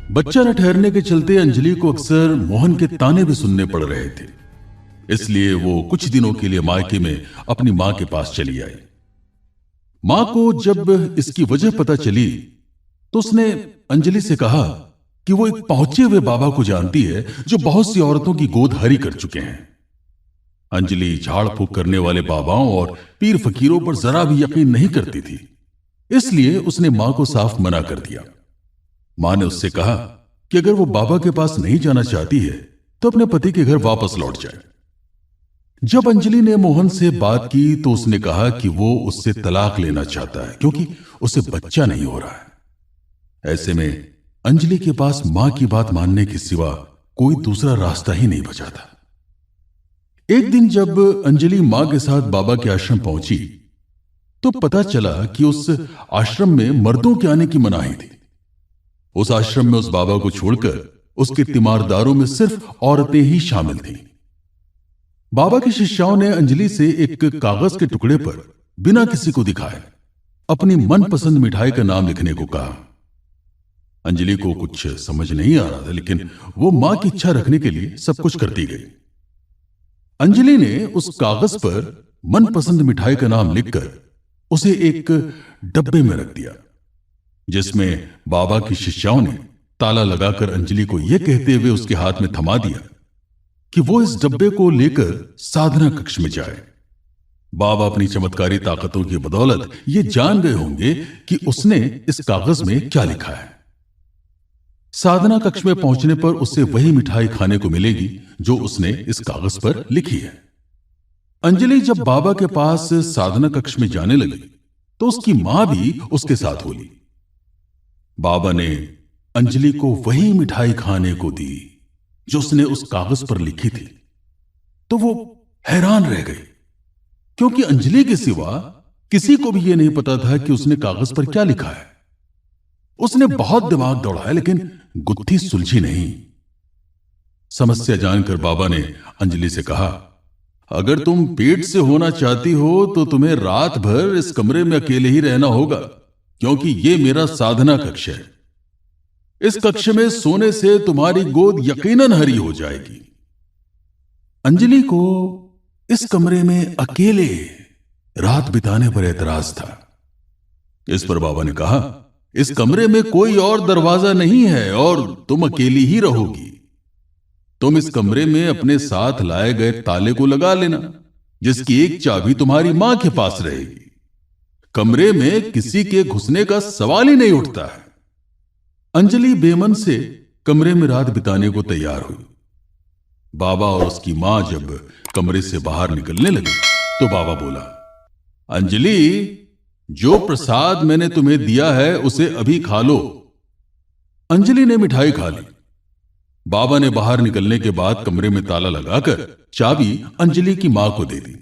बच्चा न ठहरने के चलते अंजलि को अक्सर मोहन के ताने भी सुनने पड़ रहे थे। इसलिए वो कुछ दिनों के लिए मायके में अपनी मां के पास चली आई। मां को जब इसकी वजह पता चली तो उसने अंजलि से कहा कि वो एक पहुंचे हुए बाबा को जानती है जो बहुत सी औरतों की गोद हरी कर चुके हैं। अंजलि झाड़ फूक करने वाले बाबाओं और पीर फकीरों पर जरा भी यकीन नहीं करती थी, इसलिए उसने मां को साफ मना कर दिया। मां ने उससे कहा कि अगर वो बाबा के पास नहीं जाना चाहती है तो अपने पति के घर वापस लौट जाए। जब अंजलि ने मोहन से बात की तो उसने कहा कि वो उससे तलाक लेना चाहता है क्योंकि उसे बच्चा नहीं हो रहा है। ऐसे में अंजलि के पास मां की बात मानने के सिवा कोई दूसरा रास्ता ही नहीं बचा था। एक दिन जब अंजलि मां के साथ बाबा के आश्रम पहुंची तो पता चला कि उस आश्रम में मर्दों के आने की मनाही थी। उस आश्रम में उस बाबा को छोड़कर उसके तीमारदारों में सिर्फ औरतें ही शामिल थीं। बाबा की शिष्याओं ने अंजलि से एक कागज के टुकड़े पर बिना किसी को दिखाए अपनी मनपसंद मिठाई का नाम लिखने को कहा। अंजलि को कुछ समझ नहीं आ रहा था, लेकिन वो मां की इच्छा रखने के लिए सब कुछ करती गई। अंजलि ने उस कागज पर मनपसंद मिठाई का नाम लिखकर उसे एक डब्बे में रख दिया, जिसमें बाबा की शिष्याओं ने ताला लगाकर अंजलि को यह कहते हुए उसके हाथ में थमा दिया कि वो इस डब्बे को लेकर साधना कक्ष में जाए। बाबा अपनी चमत्कारी ताकतों की बदौलत ये जान गए होंगे कि उसने इस कागज में क्या लिखा है। साधना कक्ष में पहुंचने पर उसे वही मिठाई खाने को मिलेगी जो उसने इस कागज पर लिखी है। अंजलि जब बाबा के पास साधना कक्ष में जाने लगी तो उसकी मां भी उसके साथ हो ली। बाबा ने अंजलि को वही मिठाई खाने को दी जो उसने उस कागज पर लिखी थी, तो वो हैरान रह गई क्योंकि अंजलि के सिवा किसी को भी यह नहीं पता था कि उसने कागज पर क्या लिखा है। उसने बहुत दिमाग दौड़ाया लेकिन गुत्थी सुलझी नहीं। समस्या जानकर बाबा ने अंजलि से कहा, अगर तुम पेट से होना चाहती हो तो तुम्हें रात भर इस कमरे में अकेले ही रहना होगा, क्योंकि यह मेरा साधना कक्ष है। इस कक्ष में सोने से तुम्हारी गोद यकीनन हरी हो जाएगी। अंजलि को इस कमरे में अकेले रात बिताने पर एतराज था। इस पर बाबा ने कहा, इस कमरे में कोई और दरवाजा नहीं है और तुम अकेली ही रहोगी। तुम इस कमरे में अपने साथ लाए गए ताले को लगा लेना, जिसकी एक चाबी तुम्हारी मां के पास रहेगी। कमरे में किसी के घुसने का सवाल ही नहीं उठता है। अंजलि बेमन से कमरे में रात बिताने को तैयार हुई। बाबा और उसकी मां जब कमरे से बाहर निकलने लगे तो बाबा बोला, अंजलि, जो प्रसाद मैंने तुम्हें दिया है उसे अभी खा लो। अंजलि ने मिठाई खा ली। बाबा ने बाहर निकलने के बाद कमरे में ताला लगाकर चाबी अंजलि की मां को दे दी।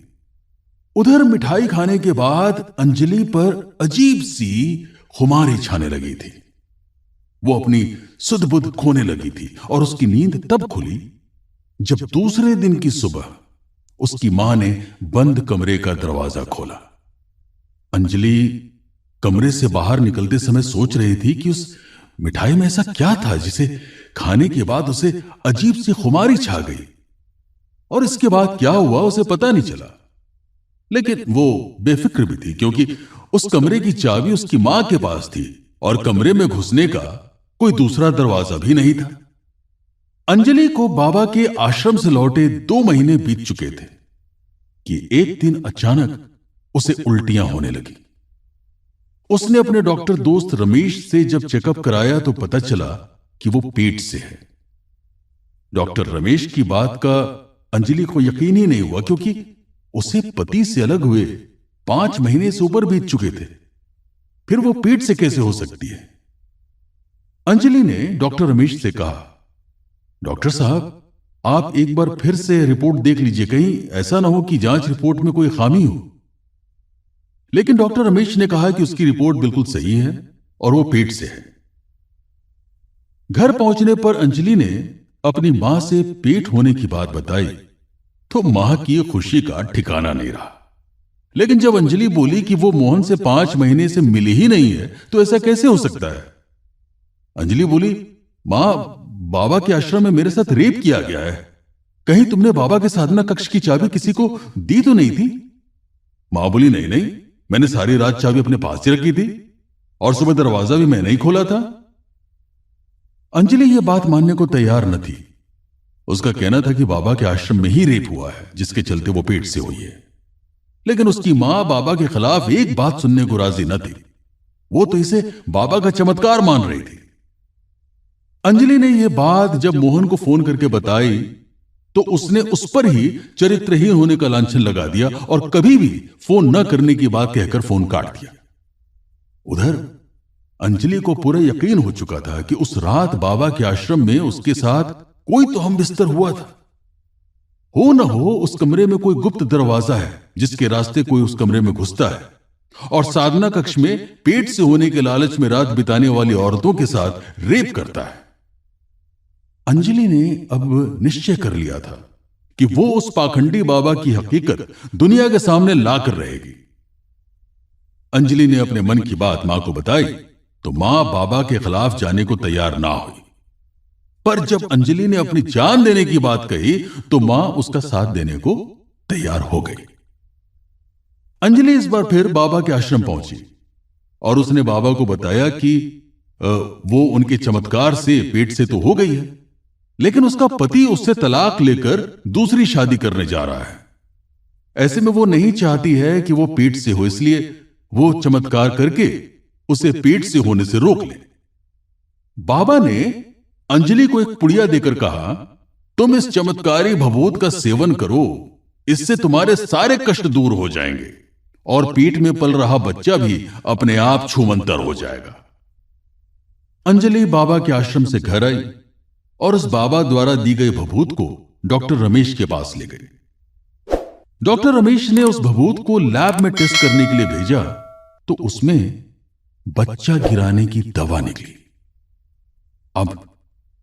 उधर मिठाई खाने के बाद अंजलि पर अजीब सी खुमारी छाने लगी थी। वो अपनी सुध बुध खोने लगी थी और उसकी नींद तब खुली जब दूसरे दिन की सुबह उसकी मां ने बंद कमरे का दरवाजा खोला। अंजलि कमरे से बाहर निकलते समय सोच रही थी कि उस मिठाई में ऐसा क्या था जिसे खाने के बाद उसे अजीब सी खुमारी छा गई, और इसके बाद क्या हुआ उसे पता नहीं चला। लेकिन वो बेफिक्र भी थी क्योंकि उस कमरे की चाबी उसकी मां के पास थी और कमरे में घुसने का कोई दूसरा दरवाजा भी नहीं था। अंजलि को बाबा के आश्रम से लौटे 2 महीने बीत चुके थे कि एक दिन अचानक उसे उल्टियां होने लगी। उसने अपने डॉक्टर दोस्त रमेश से जब चेकअप कराया तो पता चला कि वो पेट से है। डॉक्टर रमेश की बात का अंजलि को यकीन ही नहीं हुआ क्योंकि उसे पति से अलग हुए 5 महीने से ऊपर बीत चुके थे। फिर वो पेट से कैसे हो सकती है? अंजलि ने डॉक्टर रमेश से कहा, डॉक्टर साहब, आप एक बार फिर से रिपोर्ट देख लीजिए, कहीं ऐसा ना हो कि जांच रिपोर्ट में कोई खामी हो। लेकिन डॉक्टर रमेश ने कहा कि उसकी रिपोर्ट बिल्कुल सही है और वो पेट से है। घर पहुंचने पर अंजलि ने अपनी मां से पेट होने की बात बताई तो मां की खुशी का ठिकाना नहीं रहा। लेकिन जब अंजलि बोली कि वो मोहन से 5 महीने से मिली ही नहीं है तो ऐसा कैसे हो सकता है? अंजलि बोली, मां, बाबा के आश्रम में मेरे साथ रेप किया गया है। कहीं तुमने बाबा के साधना कक्ष की चाबी किसी को दी तो नहीं थी? मां बोली, नहीं नहीं, मैंने सारी रात चाबी अपने पास ही रखी थी और सुबह दरवाजा भी मैंने ही खोला था। अंजलि यह बात मानने को तैयार न थी। उसका कहना था कि बाबा के आश्रम में ही रेप हुआ है, जिसके चलते वो पेट से हुई है। लेकिन उसकी मां बाबा के खिलाफ एक बात सुनने को राजी न थी। वो तो इसे बाबा का चमत्कार मान रही थी। अंजलि ने यह बात जब मोहन को फोन करके बताई तो उसने उस पर ही चरित्रहीन होने का लांछन लगा दिया और कभी भी फोन न करने की बात कहकर फोन काट दिया। उधर अंजलि को पूरा यकीन हो चुका था कि उस रात बाबा के आश्रम में उसके साथ कोई तो हम बिस्तर हुआ था। हो न हो उस कमरे में कोई गुप्त दरवाजा है जिसके रास्ते कोई उस कमरे में घुसता है और साधना कक्ष में पेट से होने के लालच में रात बिताने वाली औरतों के साथ रेप करता है। अंजलि ने अब निश्चय कर लिया था कि वो उस पाखंडी बाबा की हकीकत दुनिया के सामने लाकर रहेगी। अंजलि ने अपने मन की बात मां को बताई तो मां बाबा के खिलाफ जाने को तैयार ना हुई। पर जब अंजलि ने अपनी जान देने की बात कही तो मां उसका साथ देने को तैयार हो गई। अंजलि इस बार फिर बाबा के आश्रम पहुंची और उसने बाबा को बताया कि वो उनके चमत्कार से पेट से तो हो गई है, लेकिन उसका पति उससे तलाक लेकर दूसरी शादी करने जा रहा है। ऐसे में वो नहीं चाहती है कि वो पेट से हो, इसलिए वो चमत्कार करके उसे पेट से होने से रोक ले। बाबा ने अंजलि को एक पुड़िया देकर कहा, तुम इस चमत्कारी भभूत का सेवन करो, इससे तुम्हारे सारे कष्ट दूर हो जाएंगे और पेट में पल रहा बच्चा भी अपने आप छूमंतर हो जाएगा। अंजलि बाबा के आश्रम से घर आई और उस बाबा द्वारा दी गई भभूत को डॉक्टर रमेश के पास ले गई। डॉक्टर रमेश ने उस भभूत को लैब में टेस्ट करने के लिए भेजा तो उसमें बच्चा गिराने की दवा निकली। अब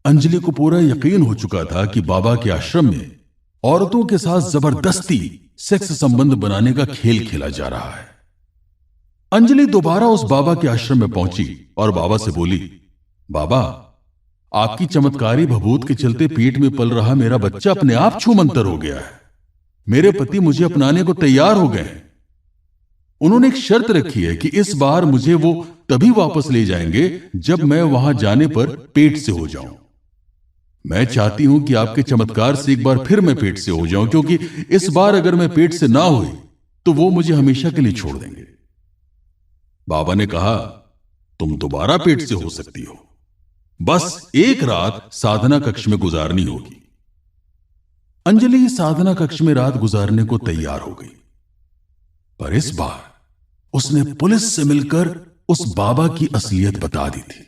अंजलि को पूरा यकीन हो चुका था कि बाबा के आश्रम में औरतों के साथ जबरदस्ती सेक्स संबंध बनाने का खेल खेला जा रहा है। अंजलि दोबारा उस बाबा के आश्रम में पहुंची और बाबा से बोली, बाबा, आपकी चमत्कारी भभूत के चलते पेट में पल रहा मेरा बच्चा अपने आप छूमंतर हो गया है। मेरे पति मुझे अपनाने को तैयार हो गए हैं। उन्होंने एक शर्त रखी है कि इस बार मुझे वो तभी वापस ले जाएंगे जब मैं वहां जाने पर पेट से हो जाऊं। मैं चाहती हूं कि आपके चमत्कार से एक बार फिर मैं पेट से हो जाऊं, क्योंकि इस बार अगर मैं पेट से ना हुई तो वो मुझे हमेशा के लिए छोड़ देंगे। बाबा ने कहा, तुम दोबारा पेट से हो सकती हो, बस एक रात साधना कक्ष में गुजारनी होगी। अंजलि साधना कक्ष में रात गुजारने को तैयार हो गई, पर इस बार उसने पुलिस से मिलकर उस बाबा की असलियत बता दी थी।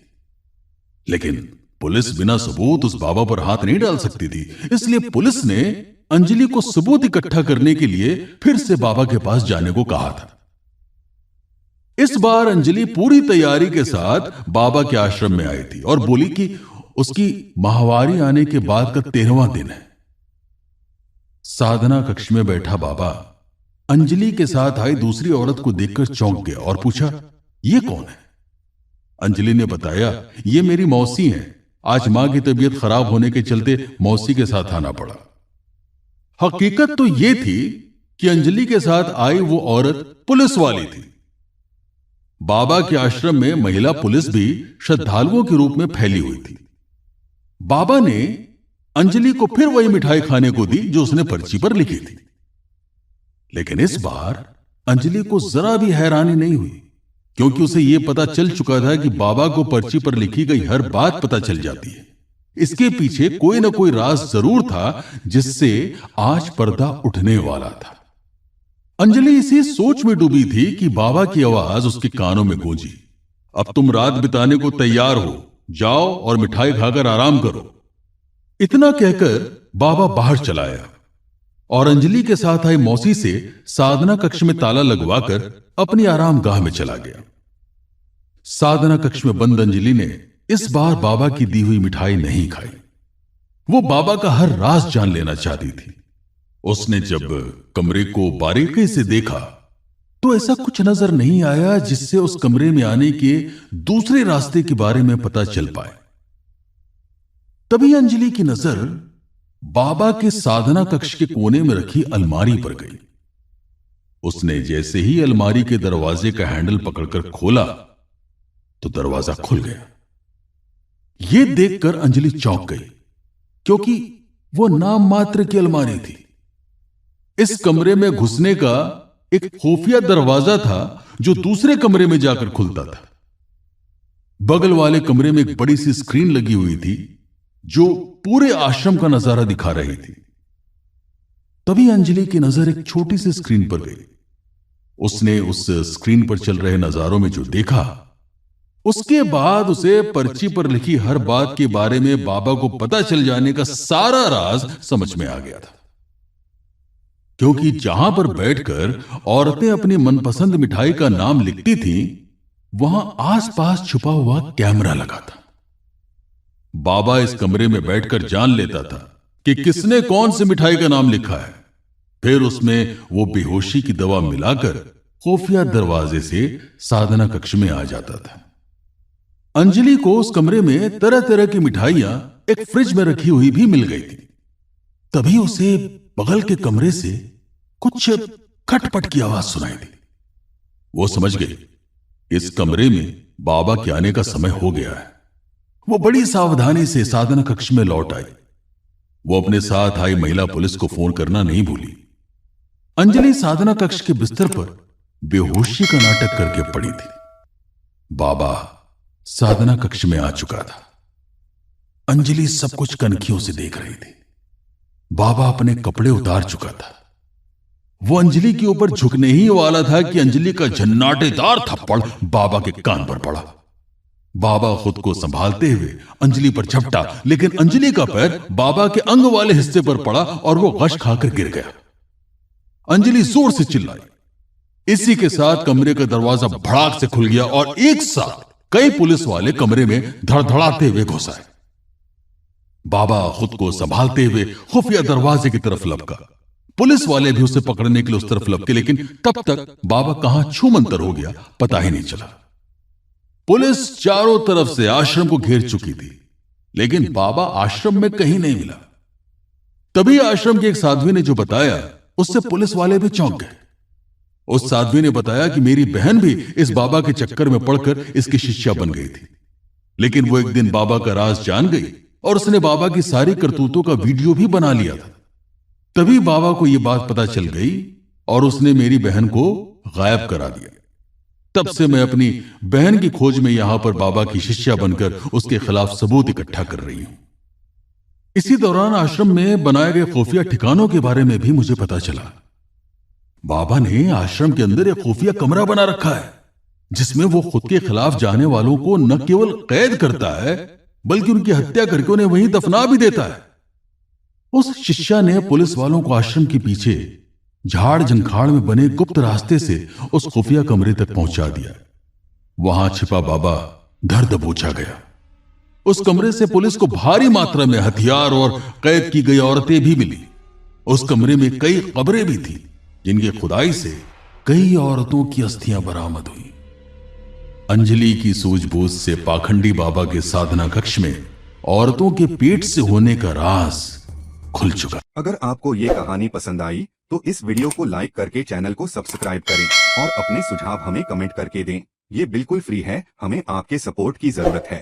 लेकिन पुलिस बिना सबूत उस बाबा पर हाथ नहीं डाल सकती थी, इसलिए पुलिस ने अंजलि को सबूत इकट्ठा करने के लिए फिर से बाबा के पास जाने को कहा था। इस बार अंजलि पूरी तैयारी के साथ बाबा के आश्रम में आई थी और बोली कि उसकी माहवारी आने के बाद का 13वां दिन है। साधना कक्ष में बैठा बाबा अंजलि के साथ आई दूसरी औरत को देखकर चौंक गया और पूछा, ये कौन है? अंजलि ने बताया, ये मेरी मौसी है। आज मां की तबीयत खराब होने के चलते मौसी के साथ आना पड़ा। हकीकत तो यह थी कि अंजलि के साथ आई वो औरत पुलिस वाली थी। बाबा के आश्रम में महिला पुलिस भी श्रद्धालुओं के रूप में फैली हुई थी। बाबा ने अंजलि को फिर वही मिठाई खाने को दी जो उसने पर्ची पर लिखी थी। लेकिन इस बार अंजलि को जरा भी हैरानी नहीं हुई, क्योंकि उसे यह पता चल चुका था कि बाबा को पर्ची पर लिखी गई हर बात पता चल जाती है। इसके पीछे कोई ना कोई राज जरूर था जिससे आज पर्दा उठने वाला था। अंजलि इसी सोच में डूबी थी कि बाबा की आवाज उसके कानों में गूंजी, अब तुम रात बिताने को तैयार हो, जाओ और मिठाई खाकर आराम करो। इतना कहकर बाबा बाहर चला आया और अंजलि के साथ आई मौसी से साधना कक्ष में ताला लगवाकर अपनी आराम गाह में चला गया। साधना कक्ष में बंद अंजलि ने इस बार बाबा की दी हुई मिठाई नहीं खाई। वो बाबा का हर राज जान लेना चाहती थी। उसने जब कमरे को बारीकी से देखा तो ऐसा कुछ नजर नहीं आया जिससे उस कमरे में आने के दूसरे रास्ते के बारे में पता चल पाए। तभी अंजलि की नजर बाबा के साधना कक्ष के कोने में रखी अलमारी पर गई। उसने जैसे ही अलमारी के दरवाजे का हैंडल पकड़कर खोला तो दरवाजा खुल गया। यह देखकर अंजलि चौंक गई, क्योंकि वो नाम मात्र की अलमारी थी। इस कमरे में घुसने का एक खुफिया दरवाजा था जो दूसरे कमरे में जाकर खुलता था। बगल वाले कमरे में एक बड़ी सी स्क्रीन लगी हुई थी जो पूरे आश्रम का नजारा दिखा रही थी। तभी अंजलि की नजर एक छोटी सी स्क्रीन पर गई। उसने उस स्क्रीन पर चल रहे नजारों में जो देखा, उसके बाद उसे पर्ची पर लिखी हर बात के बारे में बाबा को पता चल जाने का सारा राज समझ में आ गया था। क्योंकि जहां पर बैठकर औरतें अपनी मनपसंद मिठाई का नाम लिखती थीं, वहां आसपास छुपा हुआ कैमरा लगा था। बाबा इस कमरे में बैठकर जान लेता था कि किसने कौन सी मिठाई का नाम लिखा है। फिर उसमें वो बेहोशी की दवा मिलाकर खुफिया दरवाजे से साधना कक्ष में आ जाता था। अंजलि को उस कमरे में तरह तरह की मिठाइयां एक फ्रिज में रखी हुई भी मिल गई थी। तभी उसे बगल के कमरे से कुछ खटपट की आवाज सुनाई दी। वो समझ गई इस कमरे में बाबा के आने का समय हो गया है। वो बड़ी सावधानी से साधना कक्ष में लौट आई। वो अपने साथ आई महिला पुलिस को फोन करना नहीं भूली। अंजलि साधना कक्ष के बिस्तर पर बेहोशी का नाटक करके पड़ी थी। बाबा साधना कक्ष में आ चुका था। अंजलि सब कुछ कनखियों से देख रही थी। बाबा अपने कपड़े उतार चुका था। वो अंजलि के ऊपर झुकने ही वाला था कि अंजलि का झन्नाटेदार थप्पड़ बाबा के कान पर पड़ा। बाबा खुद को संभालते हुए अंजलि पर झपटा, लेकिन अंजलि का पैर बाबा के अंग वाले हिस्से पर पड़ा और वो गश खाकर गिर गया। अंजलि जोर से चिल्लाई। इसी के साथ कमरे का दरवाजा भड़ाक से खुल गया और एक साथ कई पुलिस वाले कमरे में धड़धड़ाते हुए घुस आए। बाबा खुद को संभालते हुए खुफिया दरवाजे की तरफ लपका। पुलिस वाले भी उसे पकड़ने के लिए उस तरफ लपके, लेकिन तब तक बाबा कहां छूमंतर हो गया पता ही नहीं चला। पुलिस चारों तरफ से आश्रम को घेर चुकी थी, लेकिन बाबा आश्रम में कहीं नहीं मिला। तभी आश्रम की एक साध्वी ने जो बताया, उससे पुलिस वाले भी चौंक गए। उस साध्वी ने बताया कि मेरी बहन भी इस बाबा के चक्कर में पड़कर इसकी शिष्या बन गई थी, लेकिन वो एक दिन बाबा का राज जान गई और उसने बाबा की सारी करतूतों का वीडियो भी बना लिया था। तभी बाबा को यह बात पता चल गई और उसने मेरी बहन को गायब करा दिया। तब से मैं अपनी बहन की खोज में यहां पर बाबा की शिष्या बनकर उसके खिलाफ सबूत इकट्ठा कर रही हूं। इसी दौरान आश्रम में बनाए गए खुफिया ठिकानों के बारे में भी मुझे पता चला। बाबा ने आश्रम के अंदर एक खुफिया कमरा बना रखा है, जिसमें वो खुद के खिलाफ जाने वालों को न केवल कैद करता है, बल्कि उनकी हत्या करके उन्हें वहीं दफना भी देता है। उस शिष्या ने पुलिस वालों को आश्रम के पीछे झाड़ झंखाड़ में बने गुप्त रास्ते से उस खुफिया कमरे तक पहुंचा दिया। वहां छिपा बाबा धर दबोचा गया। उस कमरे से पुलिस को भारी मात्रा में हथियार और कैद की गई औरतें भी मिली। उस कमरे में कई कब्रें भी थी, जिनकी खुदाई से कई औरतों की अस्थियां बरामद हुई। अंजलि की सूझबूझ से पाखंडी बाबा के साधना कक्ष में औरतों के पेट से होने का राज खुल चुका। अगर आपको ये कहानी पसंद आई तो इस वीडियो को लाइक करके चैनल को सब्सक्राइब करें और अपने सुझाव हमें कमेंट करके दें। ये बिल्कुल फ्री है, हमें आपके सपोर्ट की जरूरत है।